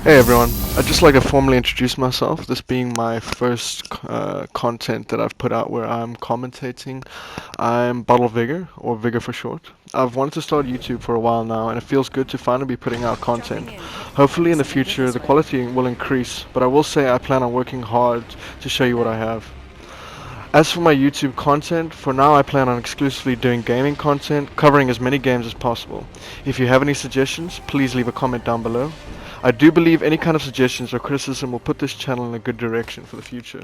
Hey everyone, I'd just like to formally introduce myself, this being my first content that I've put out where I'm commentating. I'm Bottle Vigor, or Vigor for short. I've wanted to start YouTube for a while now, and it feels good to finally be putting out content. Hopefully in the future the quality will increase, but I will say I plan on working hard to show you what I have. As for my YouTube content, for now I plan on exclusively doing gaming content, covering as many games as possible. If you have any suggestions, please leave a comment down below. I do believe any kind of suggestions or criticism will put this channel in a good direction for the future.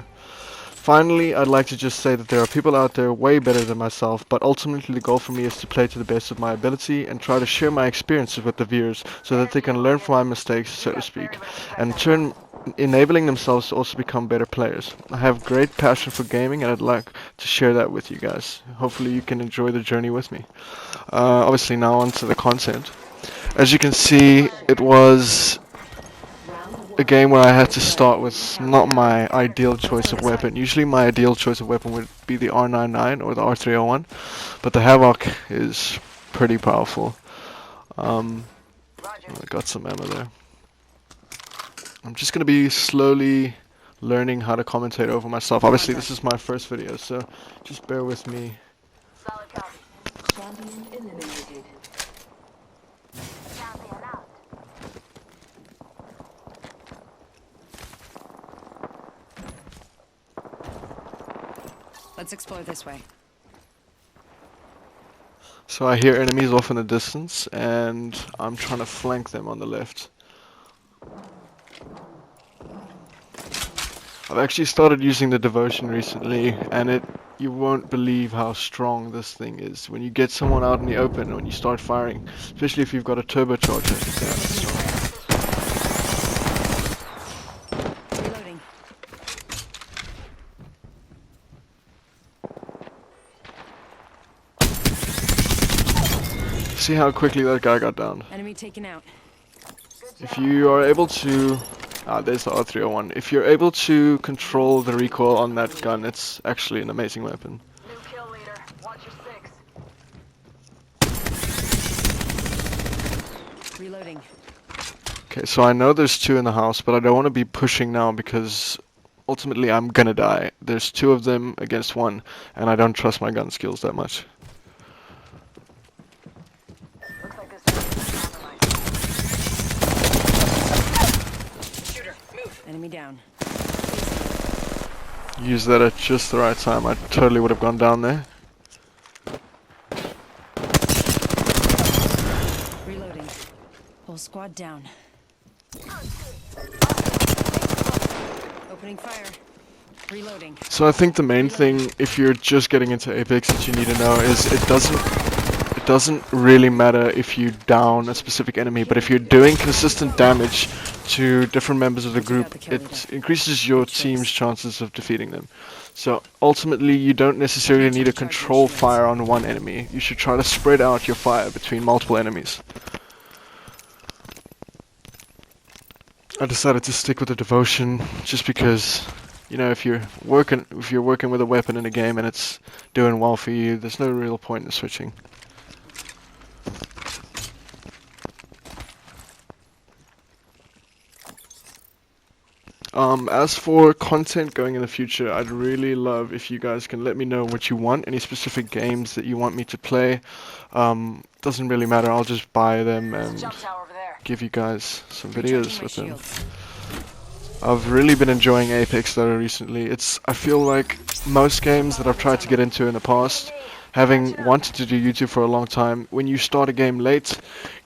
Finally, I'd like to just say that there are people out there way better than myself, but ultimately the goal for me is to play to the best of my ability and try to share my experiences with the viewers so that they can learn from my mistakes, so to speak, and turn enabling themselves to also become better players. I have great passion for gaming and I'd like to share that with you guys. Hopefully you can enjoy the journey with me. Obviously now onto the content. As you can see, it was a game where I had to start with not my ideal choice of weapon. Usually my ideal choice of weapon would be the R99 or the R301, but the Havoc is pretty powerful. I got some ammo there. I'm just going to be slowly learning how to commentate over myself. Obviously this is my first video, so just bear with me. Solid copy. Champion eliminated. Champion out. Let's explore this way. So I hear enemies off in the distance, and I'm trying to flank them on the left. I've actually started using the devotion recently, and you won't believe how strong this thing is. When you get someone out in the open, when you start firing, especially if you've got a turbocharger. Reloading. See how quickly that guy got down. Enemy taken out. If you are able to... there's the R301. If you're able to control the recoil on that gun, it's actually an amazing weapon. New kill leader. Watch your six. Reloading. Okay, so I know there's two in the house, but I don't want to be pushing now because ultimately I'm gonna die. There's two of them against one, and I don't trust my gun skills that much. Looks like this is compromised. Shooter, move. Enemy down. Use that at just the right time. I totally would have gone down there. Reloading. Whole squad down. Opening fire. Reloading. So I think the main thing, if you're just getting into Apex, that you need to know is it doesn't really matter if you down a specific enemy, but if you're doing consistent damage to different members of the group, it increases your team's chances of defeating them. So ultimately, you don't necessarily need to control fire on one enemy. You should try to spread out your fire between multiple enemies. I decided to stick with the devotion just because, you know, if you're working with a weapon in a game and it's doing well for you, there's no real point in switching. As for content going in the future, I'd really love if you guys can let me know what you want, any specific games that you want me to play. Doesn't really matter, I'll just buy them and Jump tower over there. give you guys some Recharging videos my with them. shields. I've really been enjoying Apex though recently. I feel like most games that I've tried to get into in the past, having wanted to do YouTube for a long time, when you start a game late,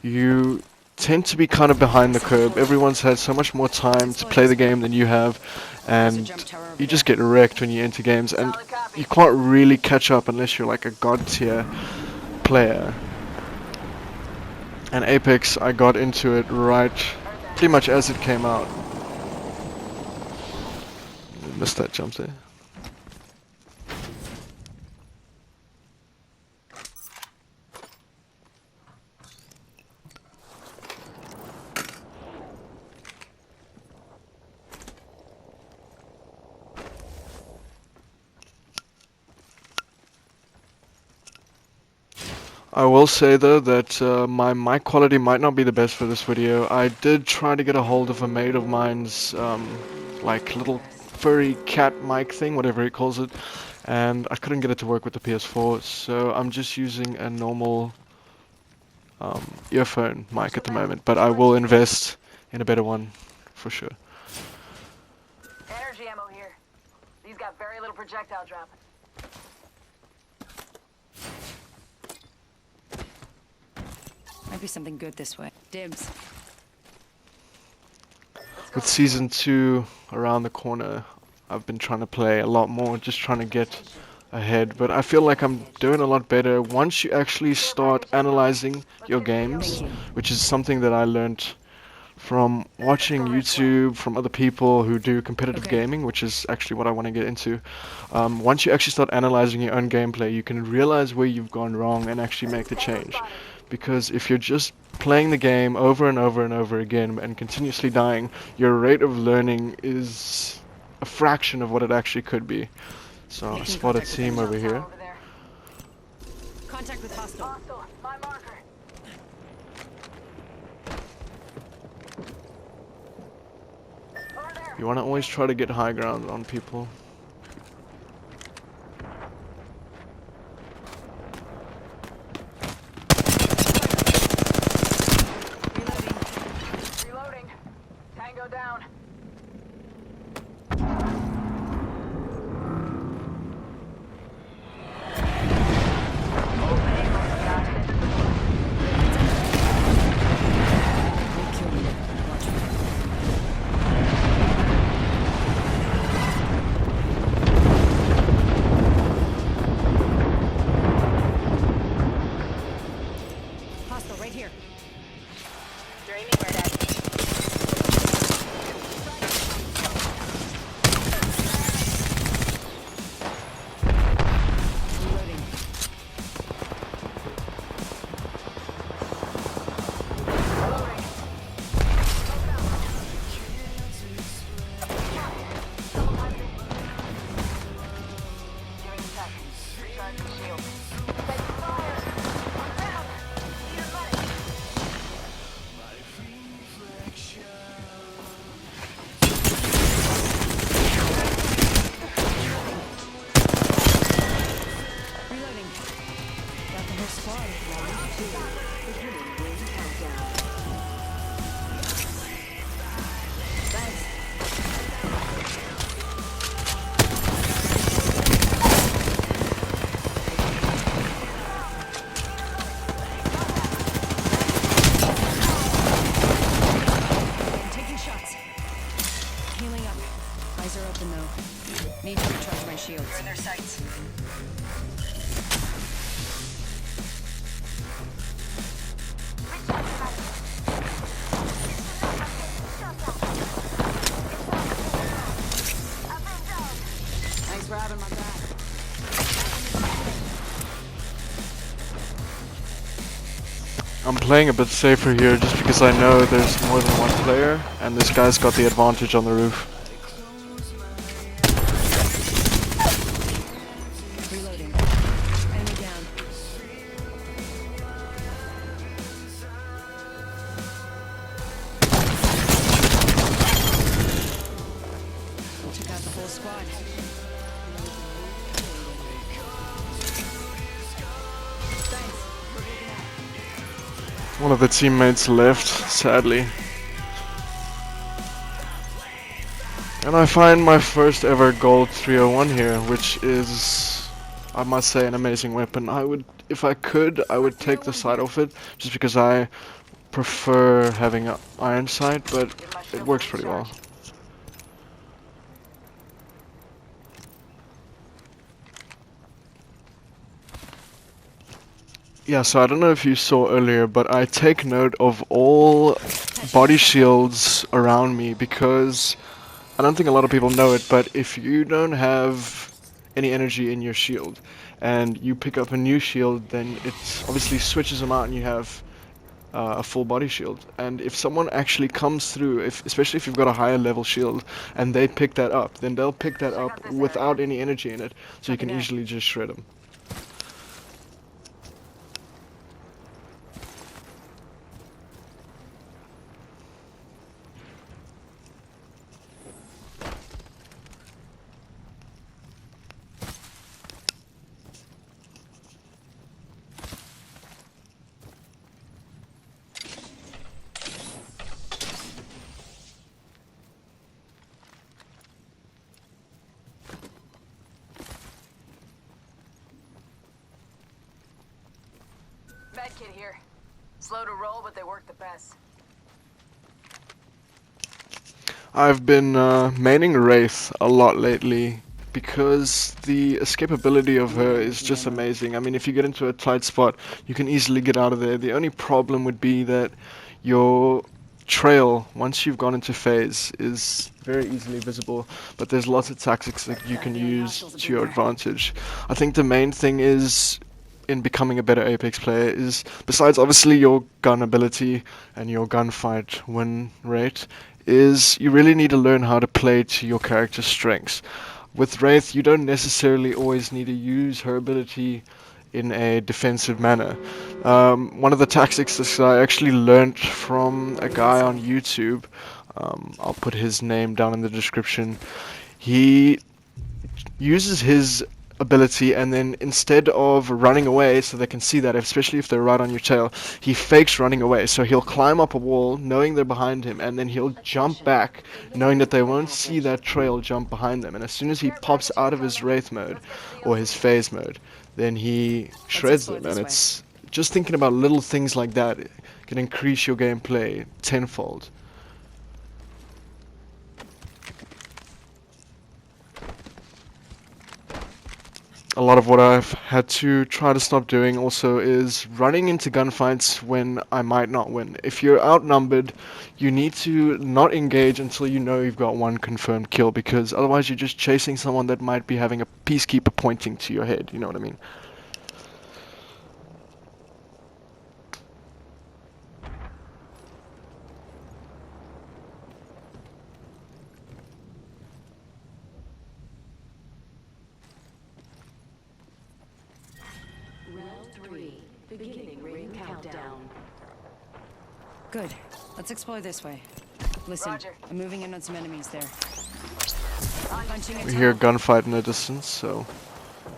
you tend to be kind of behind the curve. Everyone's had so much more time to play the game than you have, and you just get wrecked when you enter games, and you can't really catch up unless you're like a god tier player. And Apex, I got into it right pretty much as it came out. Missed that jump there. I will say though that my mic quality might not be the best for this video. I did try to get a hold of a mate of mine's like little furry cat mic thing, whatever he calls it, and I couldn't get it to work with the PS4, so I'm just using a normal earphone mic at the moment, but I will invest in a better one for sure. Energy ammo here. These got very little projectile drop. Might be something good this way. Dibs. With Season 2 around the corner, I've been trying to play a lot more, just trying to get ahead, but I feel like I'm doing a lot better once you actually start analyzing your games, which is something that I learned from watching YouTube from other people who do competitive gaming, which is actually what I want to get into. Once you actually start analyzing your own gameplay, you can realize where you've gone wrong and actually make the change. Because if you're just playing the game over and over and over again and continuously dying, your rate of learning is a fraction of what it actually could be. So I spotted team over here. Over there. Contact with hostile. Hostile. My marker. Over there. You want to always try to get high ground on people. Reloading. Tango down. Hostile right here. They're aiming right at me. Reloading. Giving attack. Recharge the shield. Taking fire. I'm down. Need a medic. Reloading. Got the whole squad. Thanks. I'm taking shots. Healing up. Eyes are open though. Need to recharge my shields. We're in their sights. Thanks for having my back. I'm playing a bit safer here just because I know there's more than one player and this guy's got the advantage on the roof. Reloading. Enemy down. Took out the whole squad. One of the teammates left, sadly. And I find my first ever gold 301 here, which is, I must say, an amazing weapon. I would, if I could, I would take the sight off it, just because I prefer having an iron sight, but it works pretty well. Yeah, so I don't know if you saw earlier, but I take note of all body shields around me because I don't think a lot of people know it, but if you don't have any energy in your shield and you pick up a new shield, then it obviously switches them out and you have a full body shield. And if someone actually comes through, especially if you've got a higher level shield and they pick that up, then they'll pick that up this without area. any energy in it, so you can Copy that. easily just shred them. it here. Slow to roll, but they work the best. I've been maining Wraith a lot lately because the escapability of her is just amazing. I mean, if you get into a tight spot, you can easily get out of there. The only problem would be that your trail, once you've gone into phase, is very easily visible, but there's lots of tactics that you can use to your advantage. I think the main thing is in becoming a better Apex player is, besides obviously your gun ability and your gunfight win rate, is you really need to learn how to play to your character's strengths. With Wraith, you don't necessarily always need to use her ability in a defensive manner. One of the tactics that I actually learned from a guy on YouTube, I'll put his name down in the description. He uses his ability, and then instead of running away so they can see that, especially if they're right on your tail, he fakes running away. So he'll climb up a wall knowing they're behind him, and then he'll jump back knowing that they won't see that trail jump behind them. And as soon as he pops out of his Wraith mode or his phase mode, then he shreds them. And it's just thinking about little things like that can increase your gameplay tenfold. A lot of what I've had to try to stop doing also is running into gunfights when I might not win. If you're outnumbered, you need to not engage until you know you've got one confirmed kill, because otherwise you're just chasing someone that might be having a peacekeeper pointing to your head, you know what I mean? Beginning ring countdown. Good. Let's explore this way. Listen, Roger. I'm moving in on some enemies there. Punching a We hear a tunnel. gunfight in the distance, so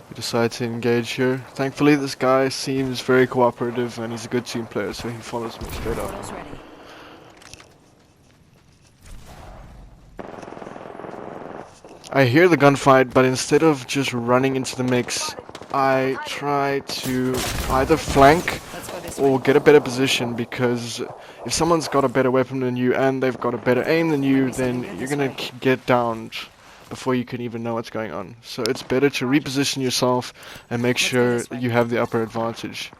we decide to engage here. Thankfully, this guy seems very cooperative and he's a good team player, so he follows me straight up. Portal's ready. I hear the gunfight, but instead of just running into the mix, I try to either flank Let's go this or way. get a better position, because if someone's got a better weapon than you and they've got a better aim than you, then you're gonna get downed before you can even know what's going on. So it's better to reposition yourself and make sure that you have the upper advantage.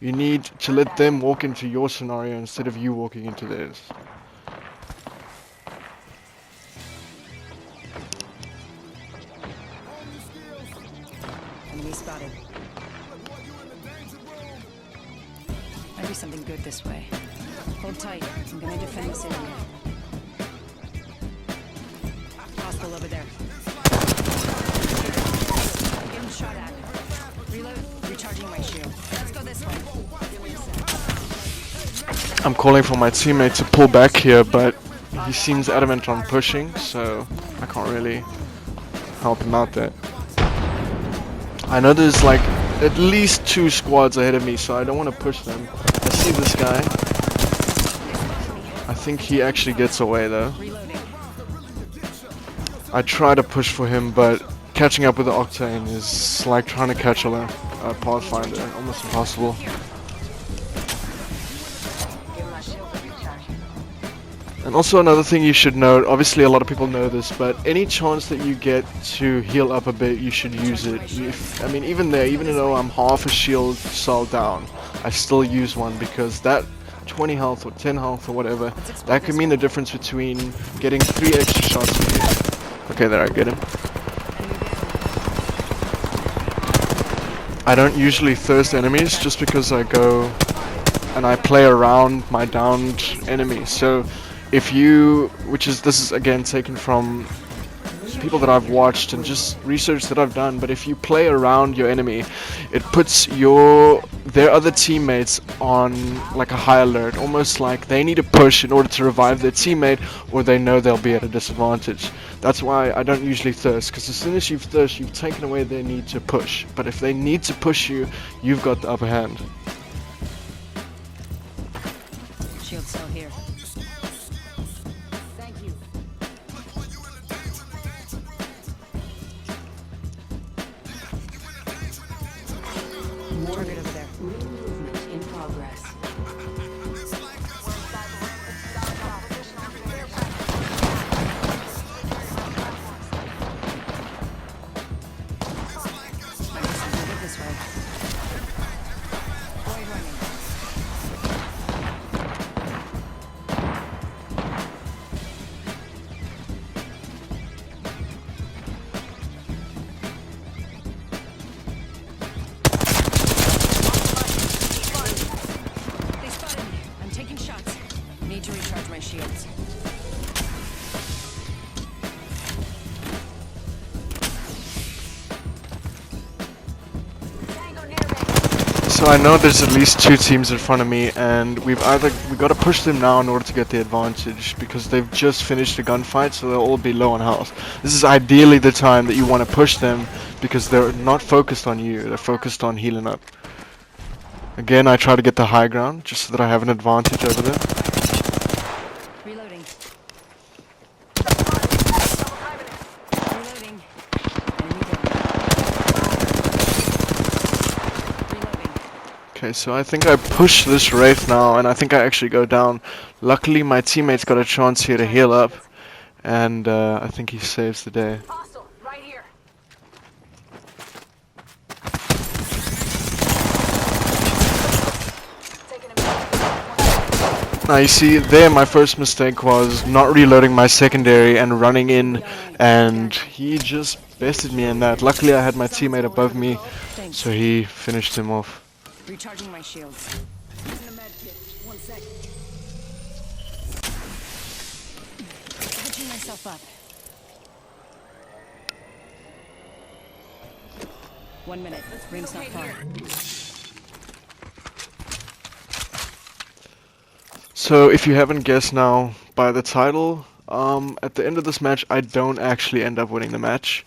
You need to let them walk into your scenario instead of you walking into theirs. Enemy spotted. Might be something good this way. Hold tight. I'm gonna defend this area. Hostile over there. I'm getting shot at. Reload. Recharging my shield. Let's go this way. I'm calling for my teammate to pull back here, but he seems adamant on pushing, so I can't really help him out there. I know there's like at least 2 squads ahead of me, so I don't want to push them. I see this guy. I think he actually gets away though. Reloading. I try to push for him, but catching up with the Octane is like trying to catch a Pathfinder, almost impossible. Give my shield a recharge. And also another thing you should note, obviously a lot of people know this, but any chance that you get to heal up a bit, you should use it. I mean, even though I'm half a shield cell down, I still use one, because that 20 health or 10 health or whatever, that could mean the difference between getting 3 extra shots from you. Okay, there, I get him. I don't usually thirst enemies just because I go and I play around my downed enemy. So if you, this is again taken from people that I've watched and just research that I've done, but if you play around your enemy, it puts their other teammates on like a high alert, almost like they need to push in order to revive their teammate, or they know they'll be at a disadvantage. That's why I don't usually thirst, because as soon as you've thirst, you've taken away their need to push. But if they need to push you, you've got the upper hand. Shield cell here. Thank you. Target over there. Movement in progress. So I know there's at least two teams in front of me, and we got to push them now in order to get the advantage because they've just finished a gunfight, so they'll all be low on health. This is ideally the time that you want to push them because they're not focused on you; they're focused on healing up. Again, I try to get the high ground just so that I have an advantage over them. Reloading. Reloading. Enemy down. Reloading. Okay, so I think I push this Wraith now, and I think I actually go down. Luckily, my teammate's got a chance here to heal up, and I think he saves the day. Hostile, right here. Taking him out. Now you see, there my first mistake was not reloading my secondary and running in, and he just bested me in that. Luckily, I had my teammate above me, Thanks. so he finished him off. Recharging my shields. Using a med kit. 1 sec. Catching myself up. 1 minute. Ring's not far. So if you haven't guessed now by the title, at the end of this match I don't actually end up winning the match.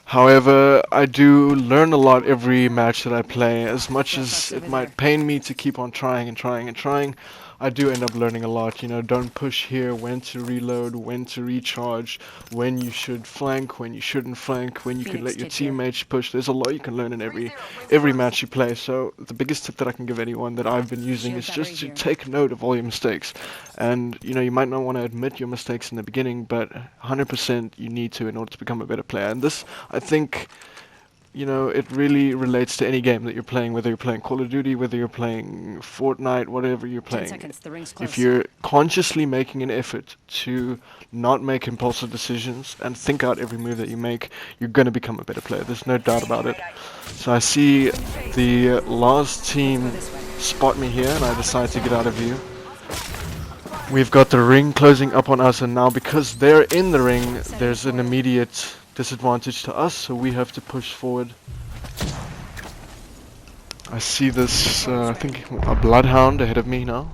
However, I do learn a lot every match that I play. As much as it might pain me to keep on trying and trying and trying, I do end up learning a lot. You know, don't push here, when to reload, when to recharge, when you should flank, when you shouldn't flank, when you could let your teammates push. There's a lot you can learn in every match you play. So the biggest tip that I can give anyone that I've been using is just to take note of all your mistakes. And you know, you might not want to admit your mistakes in the beginning, but 100% you need to in order to become a better player. And this, I think, you know, it really relates to any game that you're playing, whether you're playing Call of Duty, whether you're playing Fortnite, whatever you're 10 playing. seconds. The ring's close. If you're consciously making an effort to not make impulsive decisions and think out every move that you make, you're going to become a better player. There's no doubt about it. So I see the last team spot me here, and I decide to get out of view. We've got the ring closing up on us, and now because they're in the ring, there's an immediate disadvantage to us, so we have to push forward. I see this, I think a bloodhound ahead of me now.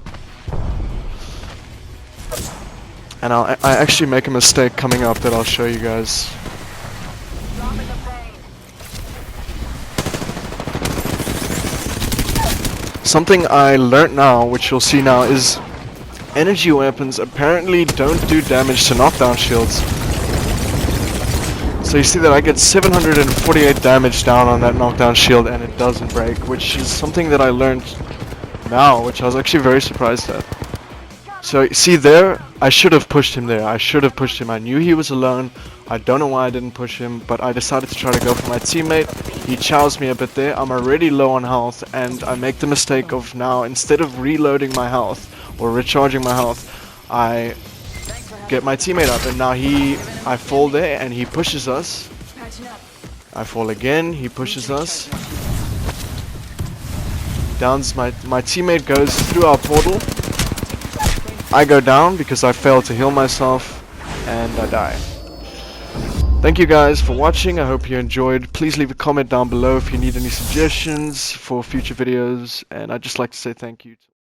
And I actually make a mistake coming up that I'll show you guys. Dropping the pain. Something I learnt now, which you'll see now, is energy weapons apparently don't do damage to knockdown shields. So you see that I get 748 damage down on that knockdown shield and it doesn't break, which is something that I learned now, which I was actually very surprised at. So you see there, I should have pushed him there. I should have pushed him. I knew he was alone. I don't know why I didn't push him, but I decided to try to go for my teammate. He chows me a bit there. I'm already low on health, and I make the mistake of now, instead of reloading my health or recharging my health, I get my teammate up, and now I fall there and he pushes us. I fall again, he pushes us. Downs my teammate goes through our portal. I go down because I failed to heal myself and I die. Thank you guys for watching. I hope you enjoyed. Please leave a comment down below if you need any suggestions for future videos, and I'd just like to say thank you.